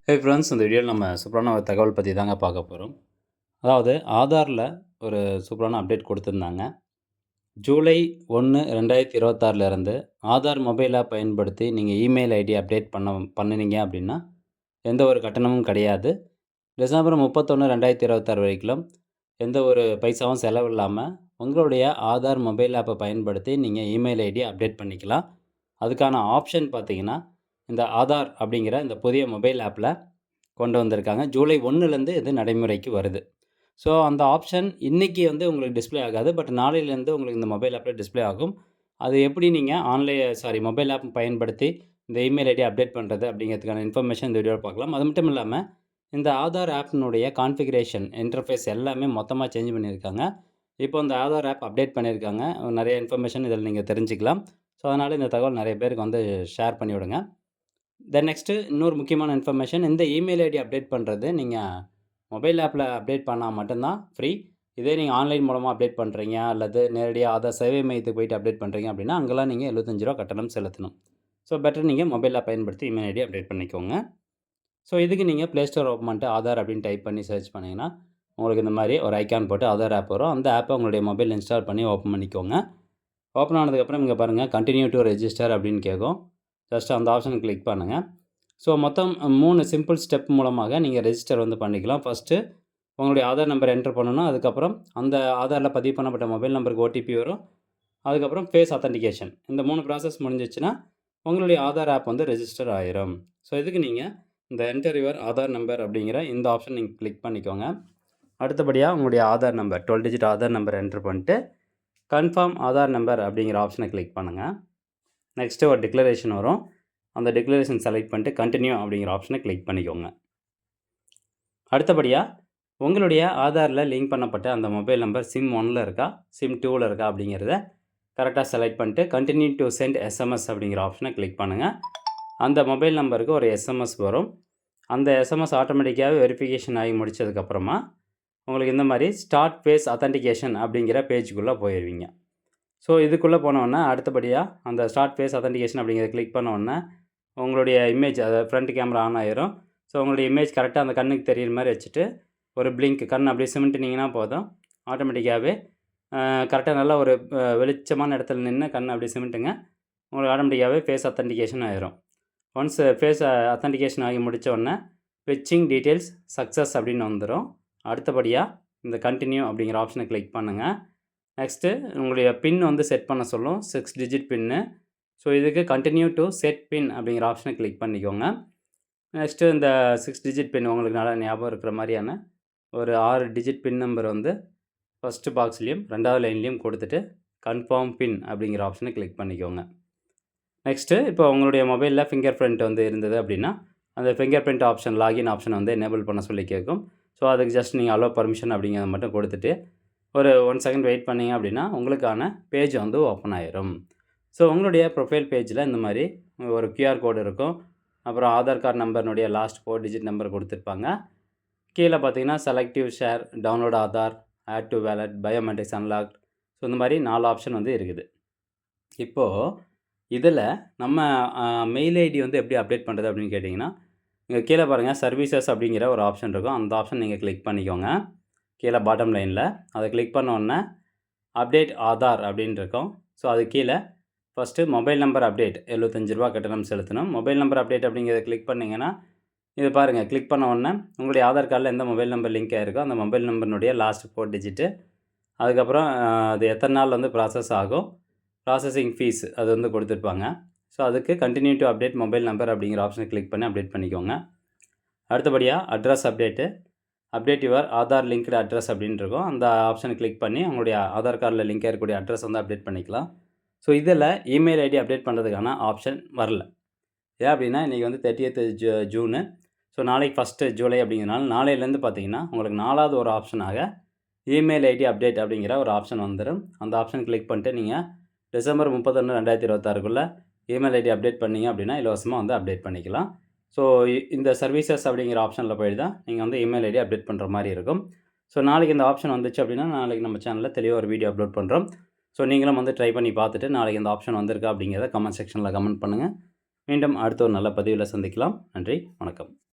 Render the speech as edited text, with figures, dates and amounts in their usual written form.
Hey friends, இந்த வீடியோவில் நம்ம சூப்பரான ஒரு தகவல் பற்றி தாங்க பார்க்க போகிறோம். அதாவது ஆதாரில் ஒரு சூப்பரான அப்டேட் கொடுத்துருந்தாங்க. ஜூலை 1, 2026 ஆதார் மொபைல் ஆப் பயன்படுத்தி நீங்கள் இமெயில் ஐடி அப்டேட் பண்ணினீங்க அப்படின்னா எந்த ஒரு கட்டணமும் கிடையாது. டிசம்பர் 31, 2026 வரைக்கும் எந்த ஒரு பைசாவும் செலவு இல்லாமல் உங்களுடைய ஆதார் மொபைல் ஆப்பை பயன்படுத்தி நீங்கள் இமெயில் ஐடி அப்டேட் பண்ணிக்கலாம். அதுக்கான ஆப்ஷன் பார்த்தீங்கன்னா, இந்த ஆதார் அப்படிங்கிற இந்த புதிய மொபைல் ஆப்பில் கொண்டு வந்திருக்காங்க. ஜூலை 1லேருந்து இது நடைமுறைக்கு வருது. ஸோ அந்த ஆப்ஷன் இன்றைக்கி உங்களுக்கு டிஸ்ப்ளே ஆகாது. பட் நாளையிலேருந்து உங்களுக்கு இந்த மொபைல் ஆப்பில் டிஸ்ப்ளே ஆகும். அது எப்படி நீங்கள் மொபைல் ஆப் பயன்படுத்தி இந்த இமெயில் ஐடி அப்டேட் பண்ணுறது அப்படிங்கிறதுக்கான இன்ஃபர்மேஷன் இந்த வீடியோவில் பார்க்கலாம். அது மட்டும் இல்லாமல் இந்த ஆதார் ஆப்பினுடைய கான்ஃபிகரேஷன் இன்டர்ஃபேஸ் எல்லாமே மொத்தமாக சேஞ்ச் பண்ணியிருக்காங்க. இப்போ இந்த ஆதார் ஆப் அப்டேட் பண்ணியிருக்காங்க. நிறைய இன்ஃபர்மேஷன் இதில் நீங்கள் தெரிஞ்சுக்கலாம். ஸோ அதனால் இந்த தகவல் நிறைய பேருக்கு ஷேர் பண்ணிவிடுங்க. தென் நெக்ஸ்ட்டு இன்னொரு முக்கியமான இன்ஃபர்மேஷன், இந்த இமெயில் ஐடி அப்டேட் பண்ணுறது நீங்கள் மொபைல் ஆப்பில் அப்டேட் பண்ணால் மட்டும்தான் ஃப்ரீ. இதே நீங்கள் ஆன்லைன் மூலமாக அப்டேட் பண்ணுறீங்க அல்லது நேரடியாக ஆதார் சேவை மையத்துக்கு போய்ட்டு அப்டேட் பண்ணுறீங்க அப்படின்னா அங்கெல்லாம் நீங்கள் ரூ. 75 கட்டணம் செலுத்தணும். ஸோ பெட்டர் நீங்கள் மொபைல் ஆப் பயன்படுத்தி இமெயில் ஐடி அப்டேட் பண்ணிக்கோங்க. ஸோ இதுக்கு நீங்கள் ப்ளே ஸ்டோர் ஓப்பன் பண்ணிட்டு ஆதார் அப்படின்னு டைப் பண்ணி சர்ச் பண்ணிங்கன்னா உங்களுக்கு இந்த மாதிரி ஒரு ஐக்கான் போட்டு ஆதார் ஆப் வரும். அந்த ஆப்பை உங்களுடைய மொபைல் இன்ஸ்டால் பண்ணி ஓப்பன் பண்ணிக்கோங்க. ஓப்பன் ஆனதுக்கப்புறம் இங்கே பாருங்கள், கண்டினியூ டு ரெஜிஸ்டர் அப்படின்னு கேட்கும். ஜஸ்ட் அந்த ஆப்ஷனை கிளிக் பண்ணுங்கள். ஸோ மொத்தம் 3 சிம்பிள் ஸ்டெப் மூலமாக நீங்கள் ரெஜிஸ்டர் பண்ணிக்கலாம். ஃபஸ்ட்டு உங்களுடைய ஆதார் நம்பர் என்டர் பண்ணணும். அதுக்கப்புறம் அந்த ஆதாரில் பதிவு பண்ணப்பட்ட மொபைல் நம்பருக்கு ஓடிபி வரும். அதுக்கப்புறம் ஃபேஸ் அத்தன்டிகேஷன். இந்த 3 ப்ராசஸ் முடிஞ்சிச்சுன்னா உங்களுடைய ஆதார் ஆப் ரெஜிஸ்டர் ஆயிரும். ஸோ இதுக்கு நீங்கள் இந்த என்டர் யுவர் ஆதார் நம்பர் அப்படிங்கிற இந்த ஆப்ஷன் நீங்கள் கிளிக் பண்ணிக்கோங்க. அடுத்தபடியாக உங்களுடைய Aadhaar number 12 digit Aadhaar number enter பண்ணிட்டு கன்ஃபார்ம் ஆதார் நம்பர் அப்படிங்கிற ஆப்ஷனை கிளிக் பண்ணுங்கள். நெக்ஸ்ட்டு ஒரு டிக்ளரேஷன் வரும். அந்த டிக்ளரேஷன் செலக்ட் பண்ணிட்டு கண்டினியூ அப்படிங்கிற ஆப்ஷனை கிளிக் பண்ணிக்கோங்க. அடுத்தபடியாக உங்களுடைய ஆதாரில் லிங்க் பண்ணப்பட்ட அந்த மொபைல் நம்பர் சிம் 1ல் இருக்கா, சிம் 2ல் இருக்கா அப்படிங்கிறத கரெக்டாக செலக்ட் பண்ணிட்டு கண்டினியூ டு சென்ட் எஸ்எம்எஸ் அப்படிங்கிற ஆப்ஷனை கிளிக் பண்ணுங்கள். அந்த மொபைல் நம்பருக்கு ஒரு எஸ்எம்எஸ் வரும். அந்த எஸ்எம்எஸ் ஆட்டோமேட்டிக்காகவே வெரிஃபிகேஷன் ஆகி முடித்ததுக்கப்புறமா உங்களுக்கு இந்த மாதிரி ஸ்டார்ட் ஃபேஸ் அத்தன்டிகேஷன் அப்படிங்கிற பேஜுக்குள்ளே போயிடுவீங்க. ஸோ இதுக்குள்ளே போனோடனே அடுத்தபடியாக அந்த ஸ்டார்ட் ஃபேஸ் அத்தன்டிகேஷன் அப்படிங்கிறத கிளிக் பண்ணோடனே உங்களுடைய இமேஜ், அதாவது ஃப்ரண்ட் கேமரா ஆன் ஆயிரும். ஸோ உங்களுடைய இமேஜ் கரெக்டாக அந்த கண்ணுக்கு தெரிகிற மாதிரி வச்சுட்டு ஒரு பிளிங்க் கண் அப்படியே சிமிட்டினீங்கன்னா போதும். ஆட்டோமேட்டிக்காகவே கரெக்டாக நல்லா ஒரு வெளிச்சமான இடத்துல நின்று கண் அப்படியே சிமிட்டுங்க. உங்களுக்கு ஆட்டோமேட்டிக்காகவே ஃபேஸ் அத்தன்டிகேஷன் ஆயிரும். ஒன்ஸ் ஃபேஸ் அத்தன்டிகேஷன் ஆகி முடித்த உடனே ஃபெச்சிங் டீட்டெயில்ஸ் சக்ஸஸ் அப்படின்னு வந்துடும். அடுத்தபடியாக இந்த கண்டினியூ அப்படிங்கிற ஆப்ஷனை கிளிக் பண்ணுங்கள். நெக்ஸ்ட்டு உங்களுடைய பின் செட் பண்ண சொல்லும், 6 டிஜிட் பின்னு. ஸோ இதுக்கு கண்டினியூ டு செட் பின் அப்படிங்கிற ஆப்ஷனை கிளிக் பண்ணிக்கோங்க. நெக்ஸ்ட்டு இந்த 6 டிஜிட் பின் உங்களுக்கு நல்லா ஞாபகம் இருக்கிற மாதிரியான ஒரு 6 டிஜிட் பின் நம்பர் ஃபஸ்ட்டு பாக்ஸ்லேயும் 2வது லைன்லேயும் கொடுத்துட்டு கன்ஃபார்ம் பின் அப்படிங்கிற ஆப்ஷனை கிளிக் பண்ணிக்கோங்க. நெக்ஸ்ட்டு இப்போ உங்களுடைய மொபைலில் ஃபிங்கர் பிரிண்ட் இருந்தது அப்படின்னா அந்த finger print option, login option enable பண்ண சொல்லி கேட்கும். ஸோ அதுக்கு ஜஸ்ட் நீங்கள் அலோ பர்மிஷன் அப்படிங்கிறத மட்டும் கொடுத்துட்டு ஒரு 1 செகண்ட் வெயிட் பண்ணிங்க அப்படின்னா உங்களுக்கான பேஜ் ஓப்பன் ஆயிரும். ஸோ உங்களுடைய ப்ரொஃபைல் பேஜில் இந்த மாதிரி ஒரு கியூஆர் கோடு இருக்கும். அப்புறம் ஆதார் கார்டு நம்பர்னுடைய லாஸ்ட் 4 டிஜிட் நம்பர் கொடுத்துருப்பாங்க. கீழே பார்த்தீங்கன்னா selective share, download Aadhaar, add to wallet, biometrics unlocked. So இந்த மாதிரி 4 ஆப்ஷன் இருக்குது. இப்போது இதில் நம்ம மெயில் ஐடி எப்படி அப்டேட் பண்ணுறது அப்படின்னு கேட்டிங்கன்னா, இங்கே கீழே பாருங்கள் சர்வீசஸ் அப்படிங்கிற ஒரு ஆப்ஷன் இருக்கும். அந்த ஆப்ஷன் நீங்கள் கிளிக் பண்ணிக்கோங்க. கீழே பாட்டம் லைனில் அதை கிளிக் பண்ண உடனே அப்டேட் ஆதார் அப்படின்னு இருக்கும். ஸோ அது கீழே ஃபஸ்ட்டு மொபைல் நம்பர் அப்டேட் ரூ. 75 கட்டணம் செலுத்தணும். மொபைல் நம்பர் அப்டேட் அப்படிங்கிறத கிளிக் பண்ணிங்கன்னா இது பாருங்கள், கிளிக் பண்ண உடனே உங்களுடைய ஆதார் கார்டில் எந்த மொபைல் நம்பர் லிங்க் ஆகிருக்கோ அந்த மொபைல் நம்பர்னுடைய லாஸ்ட் 4 டிஜிட்டு, அதுக்கப்புறம் அது எத்தனை நாள் ப்ராசஸ் ஆகும், ப்ராசஸிங் ஃபீஸ் அது கொடுத்துருப்பாங்க. ஸோ அதுக்கு continue to update mobile number அப்படிங்கிற ஆப்ஷனை கிளிக் பண்ணி அப்டேட் பண்ணிக்கோங்க. அடுத்தபடியாக address update your Aadhaar linked address அப்படின்னு இருக்கும். அந்த ஆப்ஷனை கிளிக் பண்ணி உங்களுடைய ஆதார் கார்டில் லிங்க் இருக்கக்கூடிய அட்ரஸ் அப்டேட் பண்ணிக்கலாம். ஸோ இதில் இமெயில் ஐடி அப்டேட் பண்ணுறதுக்கான ஆப்ஷன் வரல. ஏன் அப்படின்னா இன்றைக்கி 30th ஜூனு. ஸோ நாளைக்கு 1 ஜூலை அப்படிங்கிறனால நாளையிலேருந்து பார்த்தீங்கன்னா உங்களுக்கு 4வது ஒரு ஆப்ஷனாக இமெயில் ஐடி அப்டேட் அப்படிங்கிற ஒரு ஆப்ஷன் வந்துடும். அந்த ஆப்ஷன் கிளிக் பண்ணிட்டு நீங்கள் டிசம்பர் 31, 2026க்குள்ளே இமெயில் ஐடி அப்டேட் பண்ணிங்க அப்படின்னா இலவசமாக அப்டேட் பண்ணிக்கலாம். ஸோ இந்த சர்வீசஸ் அப்படிங்கிற ஆப்ஷனில் போய் தான் நீங்கள் இமெயில் ஐடி அப்டேட் பண்ணுற மாதிரி இருக்கும். ஸோ நாளைக்கு இந்த ஆப்ஷன் வந்துச்சு அப்படின்னா நாளைக்கு நம்ம சேனலில் தெளிவாக ஒரு வீடியோ அப்லோட் பண்ணுறோம். ஸோ நீங்களும் ட்ரை பண்ணி பார்த்துட்டு நாளைக்கு இந்த ஆப்ஷன் வந்திருக்கா அப்படிங்கிறத கமெண்ட் செக்ஷனில் கமெண்ட் பண்ணுங்கள். மீண்டும் அடுத்த ஒரு நல்ல பதிவில் சந்திக்கலாம். நன்றி, வணக்கம்.